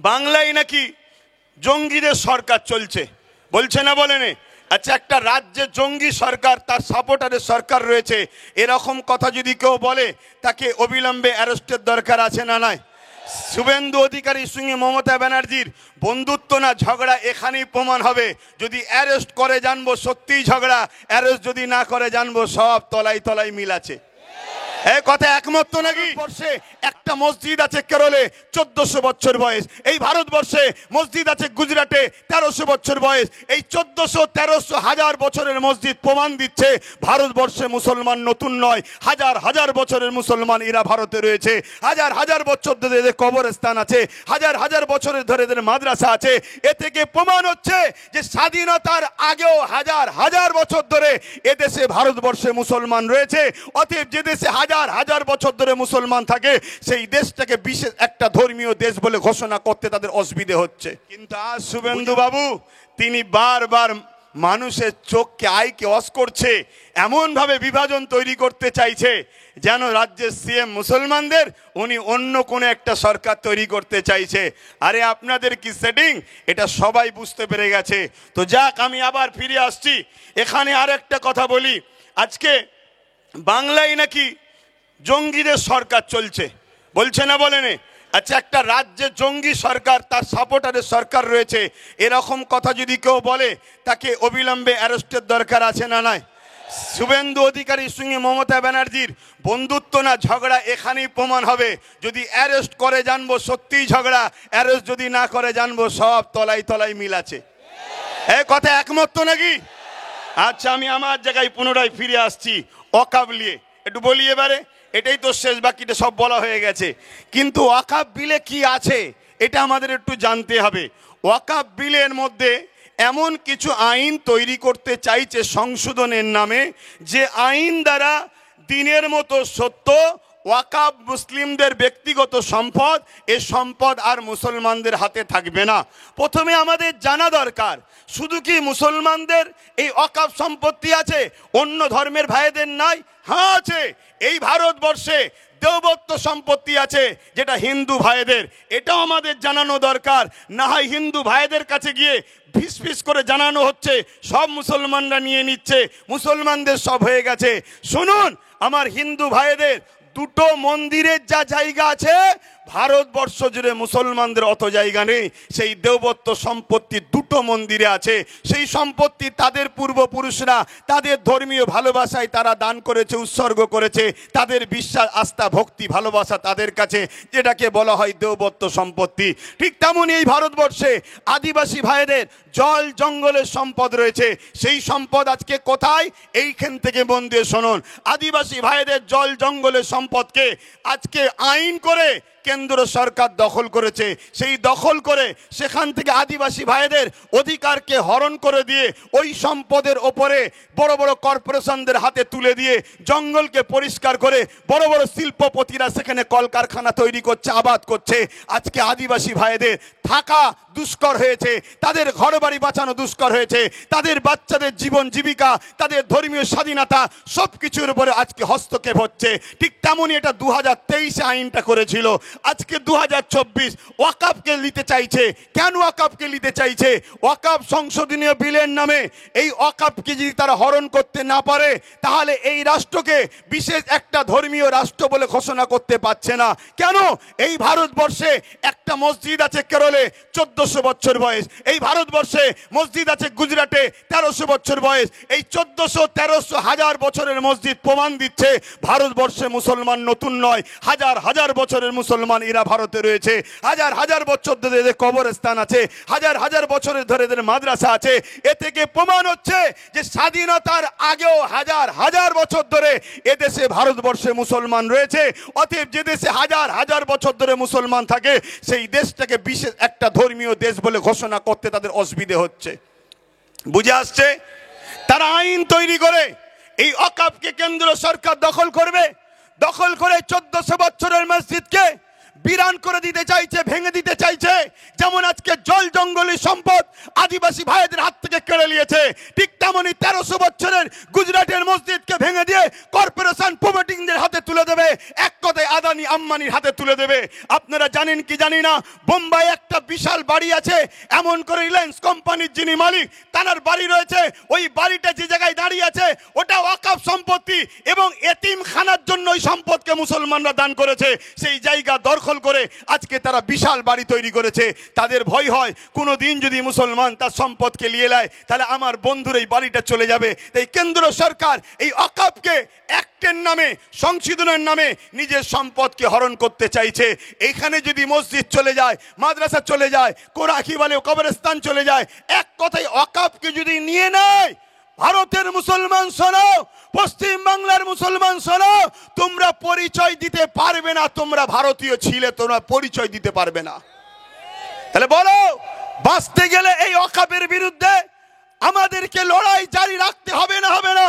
বাংলায় নাকি জঙ্গিদের সরকার চলছে, বলছে না বলেনি? আচ্ছা, একটা রাজ্যে জঙ্গি সরকার, তার সাপোর্টারের সরকার রয়েছে, এরকম কথা যদি কেউ বলে তাকে অবিলম্বে অ্যারেস্টের দরকার আছে না নাই? শুভেন্দু অধিকারীর সঙ্গে মমতা ব্যানার্জির বন্ধুত্ব না ঝগড়া এখানেই প্রমাণ হবে। যদি অ্যারেস্ট করে জানবো সত্যিই ঝগড়া, অ্যারেস্ট যদি না করে জানবো সব তলায় তলায় মিল আছে। এই কথা একমত তো নাকি? ভারতবর্ষে একটা মসজিদ আছে কেরলে 1400 বছর বয়স, এই ভারতবর্ষে মসজিদ আছে গুজরাটে 1300 বছর বয়স। এই 1400, 1300, 1000 বছরের মসজিদ প্রমাণ দিচ্ছে ভারতবর্ষে মুসলমান নতুন নয়, হাজার হাজার বছরের মুসলমান এরা ভারতে রয়েছে। হাজার হাজার বছর ধরে এদের কবরস্থান আছে, হাজার হাজার বছরের ধরে এদের মাদ্রাসা আছে। এ থেকে প্রমাণ হচ্ছে যে স্বাধীনতার আগেও হাজার হাজার বছর ধরে এদেশে ভারতবর্ষে মুসলমান রয়েছে। অতএব যে দেশে হাজার হাজার বছর ধরে মুসলমান থাকে সেই দেশটাকে বিশেষ একটা ধর্মীয় দেশ বলে ঘোষণা করতে তাদের অসুবিধে হচ্ছে। কিন্তু আজ শুভেন্দু বাবু তিনি বারবার মানুষের চোখকে আইকে অস করছে, এমনভাবে বিভাজন তৈরি করতে চাইছে যেন রাজ্যের সিএম মুসলমানদের, উনি অন্য কোনো একটা সরকার তৈরি করতে চাইছে। আরে আপনাদের কি সেটিং, এটা সবাই বুঝতে পেরে গেছে। তো যাক, আমি আবার ফিরে আসছি এখানে। আর একটা কথা বলি, আজকে বাংলায় নাকি জঙ্গিদের সরকার চলছে, বলছে না বলেনি? আচ্ছা, একটা রাজ্যে জঙ্গি সরকার, তার সাপোর্টারের সরকার রয়েছে, এরকম কথা যদি কেউ বলে তাকে অবিলম্বে অ্যারেস্টের দরকার আছে না নাই? শুভেন্দু অধিকারীর সঙ্গে মমতা ব্যানার্জির বন্ধুত্ব না ঝগড়া এখানেই প্রমাণ হবে। যদি অ্যারেস্ট করে জানবো সত্যিই ঝগড়া, অ্যারেস্ট যদি না করে জানবো সব তলায় তলায় মিল আছে। এই কথা একমত তো নাকি? আচ্ছা, আমি আমার জায়গায় পুনরায় ফিরে আসছি ওয়াকফ নিয়ে একটু বলি এবারে। এটাই তো শেষ, বাকিটা সব বলা হয়ে গেছে। কিন্তু ওয়াকফ বিলে কি আছে এটা আমাদের একটু জানতে হবে। ওয়াকফ বিলের মধ্যে এমন কিছু আইন তৈরি করতে চাইছে সংশোধনের নামে, যে আইন দ্বারা দিনের মতো সত্য ওয়াকফ মুসলিমদের ব্যক্তিগত সম্পদ, এ সম্পদ আর মুসলমানদের হাতে থাকবে না। প্রথমে আমাদের জানা দরকার, শুধু কি মুসলমানদের এই ওয়াকফ সম্পত্তি আছে, অন্য ধর্মের ভাইদের নাই? হ্যাঁ আছে। এই ভারতবর্ষে দেবত্ব সম্পত্তি আছে যেটা হিন্দু ভাইদের, এটাও আমাদের জানানো দরকার। না হয় হিন্দু ভাইদের কাছে গিয়ে ফিস ফিস করে জানানো হচ্ছে সব মুসলমানরা নিয়ে নিচ্ছে, মুসলমানদের সব হয়ে গেছে। শুনুন আমার হিন্দু ভাইদের, দুটো মন্দিরের যা জায়গা আছে ভারতবর্ষ জুড়ে মুসলমানদের অত জায়গা নেই। সেই দেবত্ব সম্পত্তি দুটো মন্দিরে আছে। সেই সম্পত্তি তাদের পূর্বপুরুষরা তাদের ধর্মীয় ভালোবাসায় তারা দান করেছে, উৎসর্গ করেছে, তাদের বিশ্বাস, আস্থা, ভক্তি, ভালোবাসা তাদের কাছে, যেটাকে বলা হয় দেবত্ব সম্পত্তি। ঠিক তেমনই এই ভারতবর্ষে আদিবাসী ভাইদের জল জঙ্গলের সম্পদ রয়েছে। সেই সম্পদ আজকে কোথায়? এইখান থেকে মন দিয়ে শুনুন। আদিবাসী ভাইদের জল জঙ্গলের সম্পদকে আজকে আইন করে কেন্দ্র সরকার দখল করেছে। সেই দখল করে সেখান থেকে আদিবাসী ভাইদের অধিকারকে হরণ করে দিয়ে ওই সম্পদের ওপরে বড় বড় কর্পোরেশনদের হাতে তুলে দিয়ে জঙ্গলকে পরিষ্কার করে বড় বড় শিল্পপতিরা সেখানে কলকারখানা তৈরি করছে, আবাদ করছে। আজকে আদিবাসী ভাইদের থাকা দুষ্কর হয়েছে, তাদের ঘরবাড়ি বাঁচানো দুষ্কর হয়েছে, তাদের বাচ্চাদের জীবন জীবিকা, তাদের ধর্মীয় স্বাধীনতা সব কিছুর উপরে আজকে হস্তক্ষেপ হচ্ছে। ঠিক তেমনই এটা 2023 আইনটা করেছিল। আজকে 2024 ওয়াকফকে নিতে চাইছে। কেন ওয়াকফকে নিতে চাইছে? ওয়াকফ সংশোধনীয় বিলের নামে এই ওয়াকফকে যদি তারা হরণ করতে না পারে, তাহলে এই রাষ্ট্রকে বিশেষ একটা ধর্মীয় রাষ্ট্র বলে ঘোষণা করতে পারছে না। কেন? এই ভারতবর্ষে একটা মসজিদ আছে কেরলে 1400 বছর বয়স, এই ভারতবর্ষে মসজিদ আছে গুজরাটে 1300 বছর বয়স। এই 1400, 1300, 1000 বছরের মসজিদ প্রমাণ দিচ্ছে ভারতবর্ষে মুসলমান নতুন নয়, হাজার হাজার বছরের মুসলমান এরা ভারতে রয়েছে। হাজার হাজার বছর ধরে এদের কবরস্থান আছে, হাজার হাজার বছরের ধরে এদের মাদ্রাসা আছে। এ থেকে প্রমাণ হচ্ছে যে স্বাধীনতার আগেও হাজার হাজার বছর ধরে এদেশে ভারতবর্ষে মুসলমান রয়েছে। অতএব যে দেশে হাজার হাজার বছর ধরে মুসলমান থাকে সেই দেশটাকে বিশেষ একটা ধর্মীয় দেশ বলে ঘোষণা করতে তাদের অসুবিধে হচ্ছে। বুঝে আসছে? তারা আইন তৈরি করে এই ওয়াকফকে কেন্দ্র সরকার দখল করবে, দখল করে 1400 বছরের মসজিদকে বিরান করে দিতে চাইছে, ভেঙে দিতে চাইছে। যেমন আজকে জল জঙ্গলের সম্পদ আদিবাসী ভাইদের হাত থেকে কেড়ে নিয়েছে, ঠিক তেমনই 1300 বছরের গুজরাটের মসজিদকে ভেঙে দিয়ে কর্পোরেশন প্রমোটিংদের হাতে তুলে দেবে। এক কথায় আদানি আম্বানির হাতে তুলে দেবে। আপনারা জানেন কি জানি না, বোম্বাই একটা বিশাল বাড়ি আছে, এমন করে রিলায়েন্স কোম্পানির যিনি মালিক তার বাড়ি রয়েছে, ওই বাড়িটা যে জায়গায় দাঁড়িয়ে আছে ওটা ওয়াকফ সম্পত্তি, এবং এতিমখানার জন্য ওই সম্পদকে মুসলমানরা দান করেছে। সেই জায়গা দখল করে আজকে তারা বিশাল বাড়ি তৈরি করেছে। তাদের ভয় হয় কোনো দিন যদি মুসলমান তার সম্পদকে নিয়ে নেয় তাহলে আমার বন্ধুর এই বাড়িটা চলে যাবে। তাই কেন্দ্র সরকার এই ওয়াকফকে অ্যাক্টের নামে, সংশোধনের নামে নিজের সম্পদকে হরণ করতে চাইছে। এইখানে যদি মসজিদ চলে যায়, মাদ্রাসা চলে যায়, কি বলে কবরস্থান চলে যায়, এক কথায় ওয়াকফকে যদি নিয়ে নেয়, ভারতের মুসলমান শোনো, পশ্চিম বাংলার মুসলমান শোনো, তোমরা পরিচয় দিতে পারবে না তোমরা ভারতীয় ছিলে, তোমরা পরিচয় দিতে পারবে না। তাহলে বলো, বাঁচতে গেলে এই ওয়াকফের বিরুদ্ধে আমাদেরকে লড়াই জারি রাখতে হবে না হবে না?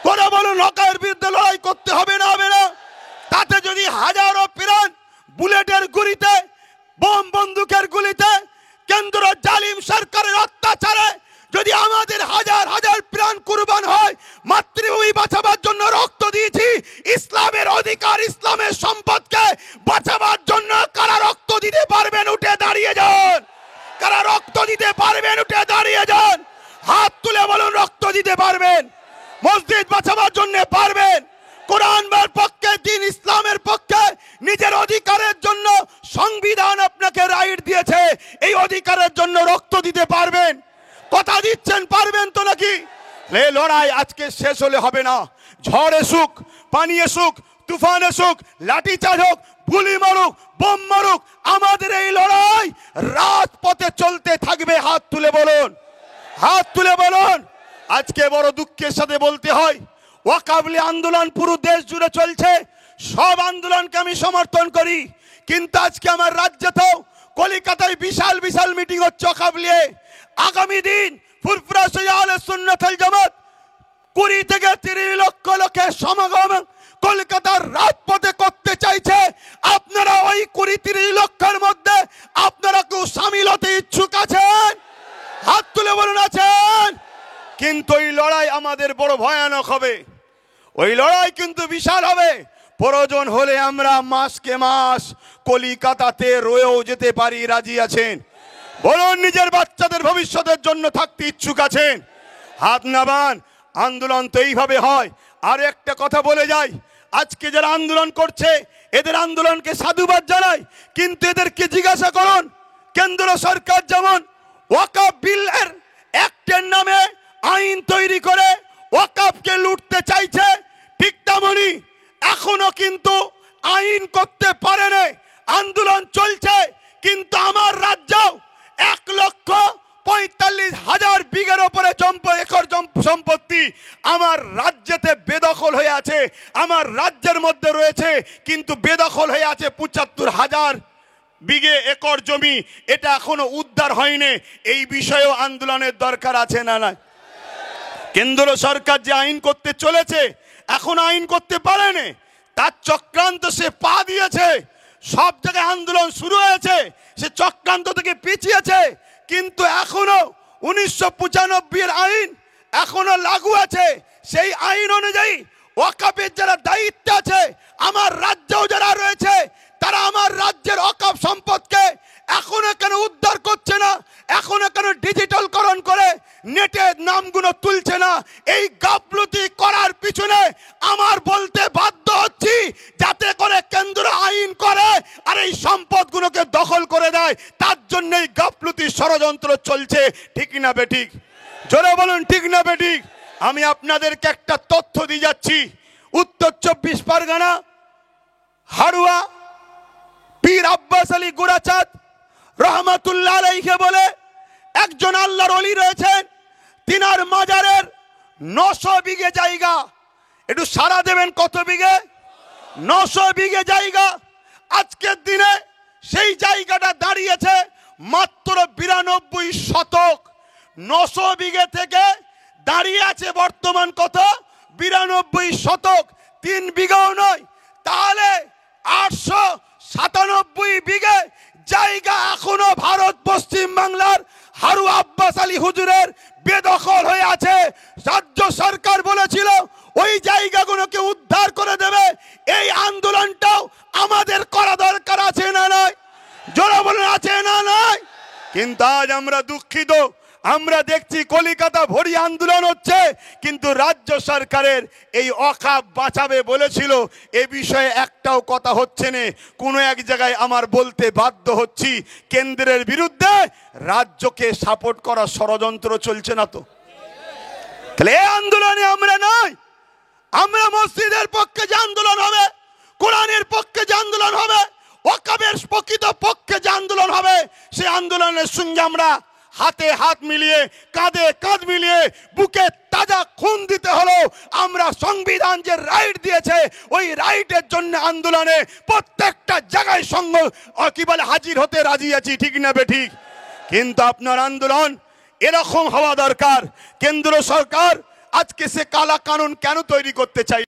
করে বলুন, ওয়াকফের বিরুদ্ধে লড়াই করতে হবে না হবে না? তাতে যদি হাজারো প্রাণ বুলেটের গুলিতে, বোম বন্দুকের গুলিতে, কেন্দ্র জালিম সরকারের অত্যাচারে যদি আমাদের হাজার হাজার প্রাণ কুরবান হয়, মাতৃভূমি বাঁচাবার জন্য রক্ত দিয়েছি, ইসলামের অধিকার, ইসলামের সম্পদকে বাঁচাবার জন্য কারা রক্ত দিতে পারবেন? উঠে দাঁড়িয়ে যান। কারা রক্ত দিতে পারবেন? উঠে দাঁড়িয়ে যান। হাত তুলে বলুন রক্ত দিতে পারবেন। মসজিদ বাঁচাবার জন্য পারবেন। কোরআনের পক্ষে, দিন ইসলামের পক্ষে, নিজের অধিকারের জন্য সংবিধান আপনাকে রাইট দিয়েছে, এই অধিকারের জন্য রক্ত দিতে পারবেন। কথা দিচ্ছেন পারবেন তো নাকি? এই লড়াই আজকে শেষ হলে হবে না। ঝড় এসুক, পানি এসুক, তুফান এসুক, লাঠি চার্জ হোক, গুলি মারুক, বোম মারুক, আমাদের এই লড়াই রাজপথে চলতে থাকবে। হাত তুলে বলুন, হাত তুলে বলুন। আজকে বড় দুঃখের সাথে বলতে হয়, ওয়াকফ আন্দোলন পুরো দেশ জুড়ে চলছে, সব আন্দোলনকে আমি সমর্থন করি, কিন্তু আজকে আমার রাজ্যেতেও কলকাতায় বিশাল বিশাল মিটিং হচ্ছে ওয়াকফ নিয়ে। আগামী দিন ফুরফুরা আহলে সুন্নাত ওয়াল জামাত 20 থেকে 30 লক্ষ লোকের সমাগম কলকাতার রাজপথে করতে চাইছে। আপনারা ওই 20-30 লক্ষের মধ্যে আপনারা কেউ সামিল হতে ইচ্ছুক আছেন? হাত তুলে বলুন আছেন। কিন্তু এই লড়াই আমাদের বড় ভয়ানক হবে, ওই লড়াই কিন্তু বিশাল হবে। প্রয়োজন হলে আমরা মাসকে মাস কলিকাতাতে রয়েও যেতে পারি। রাজি আছেন? বলুন, নিজের বাচ্চাদের ভবিষ্যতের জন্য থাকতে ইচ্ছুক আছেন? হাত নামান। আন্দোলন তো এইভাবে হয়। আর একটা কথা বলে যাই, আজকে যারা আন্দোলন করছে এদের আন্দোলনকে সাধুবাদ জানাই, কিন্তু এদেরকে জিজ্ঞাসা করুন, কেন্দ্র সরকার যেমন ওয়াকফ বিলের অ্যাক্টের নামে আইন তৈরি করে ওয়াকফকে লুটতে চাইছে, ঠিক তেমনি এখনো কিন্তু আইন করতে পারেনি। আন্দোলন চলছে, কিন্তু আমার রাজ্যেও 1,45,000 বিঘের উপরে একর সম্পত্তি আমার রাজ্যেতে বেদখল হয়ে আছে। আমার রাজ্যের মধ্যে রয়েছে, কিন্তু বেদখল হয়ে আছে 75,000 বিঘে একর জমি। এটা এখনো উদ্ধার হয়নি। এই বিষয়েও আন্দোলনের দরকার আছে না না? কেন্দ্র সরকার যে আইন করতে চলেছে, এখন আইন করতে পারেনি, তার চক্রান্ত সে পা দিয়েছে। সব জায়গায় আন্দোলন শুরু হয়েছে, সে চক্রান্ত থেকে পিছিয়েছে, কিন্তু এখনো 1995 আইন এখনো লাগু আছে। সেই আইন অনুযায়ী ওয়াকফের যারা দায়িত্বে আছে, আমার রাজ্যেও যারা রয়েছে, তারা আমার রাজ্যের ওয়াকফ সম্পদকে এখনো কেন উদ্ধার করছে না? এখনো কেন ডিজিটালকরণ করে নেটের নামগুলো তুলছে না? এই গাফলতি করার পিছনে আমার বলতে বাধ্য হচ্ছি, যাতে করে কেন্দ্র আইন করে আর এই সম্পদগুলোকে দখল করে দেয়। তার জন্য এই গাফলতি ষড়যন্ত্র চলছে। ঠিক না বেঠিক? জোরে বলুন, ঠিক না বেঠিক? আমি আপনাদেরকে একটা তথ্য দিয়ে যাচ্ছি। উত্তর 24 পরগনা হাড়ুয়া পীর আব্বাস আলী গুরাচাঁদ রহমাতুল্লাহ আলাইহি বলে একজন আল্লাহর ওলি রয়েছেন, তিনার মাজারের 900 বিঘে জায়গা। একটু সারা দেবেন, কত বিঘে? 900 বিঘে জায়গা। আজকের দিনে সেই জায়গাটা দাঁড়িয়েছে মাত্র 92 শতক। 900 বিঘে থেকে দাঁড়িয়ে আছে বর্তমান কত? 92 শতক। 3 বিঘাও নয়, তাহলে 897 বিঘে জায়গা এখনো ভারত পশ্চিম বাংলার হারু আব্বাস আলী হুজুরের বেদখল হয়ে আছে। রাজ্য সরকার বলেছিল ওই জায়গাগুলোকে উদ্ধার করে দেবে, এই আন্দোলনটাও আমাদের করা দরকার আছে না নয়? জোরে বলুন, আছে না নয়? কিন্তু আজ আমরা দুঃখিত, আমরা দেখছি কলিকাতা ভরি আন্দোলন হচ্ছে, কিন্তু রাজ্য সরকারের এই অখাপ বাঁচাবে বলেছিল, এ বিষয়ে একটাও কথা হচ্ছে না। কোনো এক জায়গায় আমার বলতে বাধ্য হচ্ছি, কেন্দ্রের বিরুদ্ধে রাজ্যকে সাপোর্ট করা ষড়যন্ত্র চলছে না তো? তাহলে এই আন্দোলনে আমরা নয়, আমরা মসজিদের পক্ষে যে আন্দোলন হবে, কোরআনের পক্ষে যে আন্দোলন হবে, ওয়াকফের প্রকৃত পক্ষে যে আন্দোলন হবে, সেই আন্দোলনের সঙ্গে আমরা হাতে হাত মিলিয়ে, কাঁধে কাঁধ মিলিয়ে, বুকে তাজা খুন দিতে হলো। আমরা সংবিধান যে রাইট দিয়েছে, ওই রাইটের জন্য আন্দোলনে প্রত্যেকটা জায়গায় সঙ্গ কি বলে হাজির হতে রাজি আছি, ঠিক না বেঠিক? কিন্তু আপনার আন্দোলন এরকম হওয়া দরকার। কেন্দ্র সরকার আজকে সে কালা কানুন কেন তৈরি করতে চাই?